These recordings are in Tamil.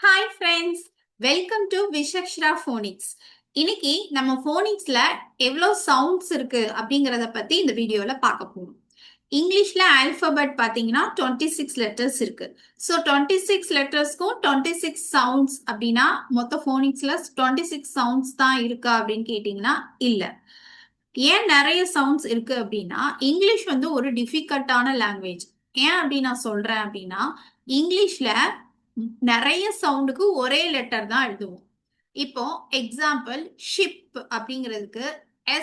Hi friends, welcome to Vishakshara phonics. இன்னைக்கு நம்ம ஃபோனிக்ஸ்ல எவ்வளோ சவுண்ட்ஸ் இருக்கு அப்படிங்கிறத பத்தி இந்த வீடியோல பார்க்க போறோம். இங்கிலீஷ்ல ஆல்பபெட் பார்த்தீங்கன்னா 26 லெட்டர்ஸ் இருக்கு. ஸோ 26 லெட்டர்ஸ்க்கும் 26 சவுண்ட்ஸ் அப்படின்னா மொத்த ஃபோனிக்ஸ்ல 26 சவுண்ட்ஸ் தான் இருக்கா அப்படின்னு கேட்டிங்கன்னா இல்லை. ஏன் நிறைய சவுண்ட்ஸ் இருக்கு அப்படின்னா இங்கிலீஷ் வந்து ஒரு டிஃபிகல்ட்டான லாங்குவேஜ். ஏன் அப்படி நான் சொல்றேன் அப்படின்னா இங்கிலீஷ்ல நிறைய சவுண்டுக்கு ஒரே லெட்டர் தான் எழுதுவோம். இப்போ எக்ஸாம்பிள் ஷிப் அப்படிங்கிறதுக்கு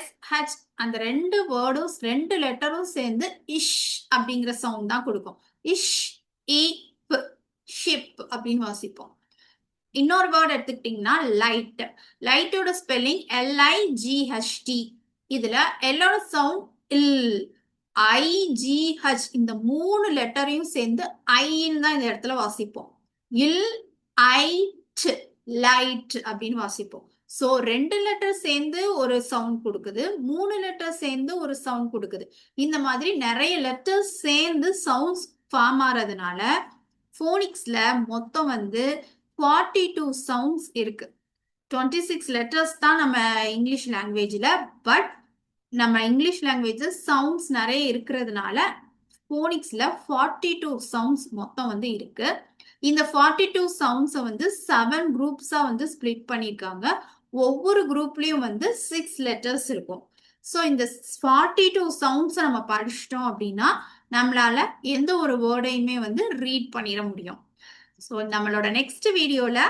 SH அந்த ரெண்டு வேர்டும் ரெண்டு லெட்டரும் சேர்ந்து இஷ் அப்படிங்கிற சவுண்ட் தான் கொடுக்கும். இஷ் இப் ஷிப் அப்படின்னு வாசிப்போம். இன்னொரு வேர்ட் எடுத்துக்கிட்டீங்கன்னா லைட். லைட்டோட ஸ்பெல்லிங் LIGHT. இதுல எல்லோட சவுண்ட் இல். IGH இந்த மூணு லெட்டரையும் சேர்ந்து ஐன்னு தான் இந்த இடத்துல வாசிப்போம். இல் ஐட் லைட் அப்படின்னு வாசிப்போம். ஸோ ரெண்டு லெட்டர் சேர்ந்து ஒரு சவுண்ட் கொடுக்குது, மூணு லெட்டர் சேர்ந்து ஒரு சவுண்ட் கொடுக்குது. இந்த மாதிரி நிறைய லெட்டர்ஸ் சேர்ந்து சவுண்ட்ஸ் ஃபார்ம் ஆறதுனால ஃபோனிக்ஸ்ல மொத்தம் வந்து 42 சவுண்ட்ஸ் இருக்கு. 26 லெட்டர்ஸ் தான் நம்ம இங்கிலீஷ் லாங்குவேஜ்ல. பட் நம்ம இங்கிலீஷ் லாங்குவேஜ் சவுண்ட்ஸ் நிறைய இருக்கிறதுனால ஃபோனிக்ஸ்ல 42 சவுண்ட்ஸ் மொத்தம் வந்து இருக்கு. இந்த 42 சவுண்ட்ஸை வந்து 7 குரூப்ஸா வந்து ஸ்பிளிட் பண்ணியிருக்காங்க. ஒவ்வொரு குரூப்லயும் வந்து 6 லெட்டர்ஸ் இருக்கும். ஸோ இந்த 42 சவுண்ட்ஸை நம்ம படிச்சிட்டோம் அப்படின்னா நம்மளால எந்த ஒரு வேர்டையுமே வந்து ரீட் பண்ணிட முடியும். ஸோ நம்மளோட நெக்ஸ்ட் வீடியோல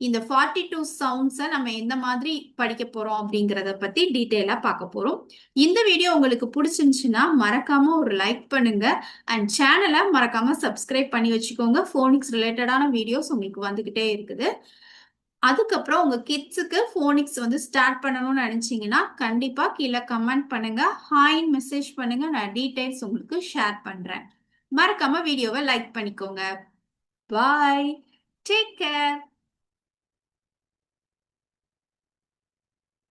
இந்த 42 சவுண்ட்ஸை நம்ம எந்த மாதிரி படிக்க போறோம் அப்படிங்கிறத பத்தி டீட்டெயிலா பார்க்க போறோம். இந்த வீடியோ உங்களுக்கு பிடிச்சிருந்துச்சுன்னா மறக்காம ஒரு லைக் பண்ணுங்க அண்ட் சேனலை மறக்காம சப்ஸ்கிரைப் பண்ணி வச்சுக்கோங்க. ஃபோனிக்ஸ் ரிலேட்டடான வீடியோஸ் உங்களுக்கு வந்துகிட்டே இருக்குது. அதுக்கப்புறம் உங்க கிட்ஸுக்கு ஃபோனிக்ஸ் வந்து ஸ்டார்ட் பண்ணணும்னு நினைச்சீங்கன்னா கண்டிப்பா கீழே கமெண்ட் பண்ணுங்க, ஹாய்ன்னு மெசேஜ் பண்ணுங்க. நான் டீடைல்ஸ் உங்களுக்கு ஷேர் பண்றேன். மறக்காம வீடியோவை லைக் பண்ணிக்கோங்க. Bye. Take care.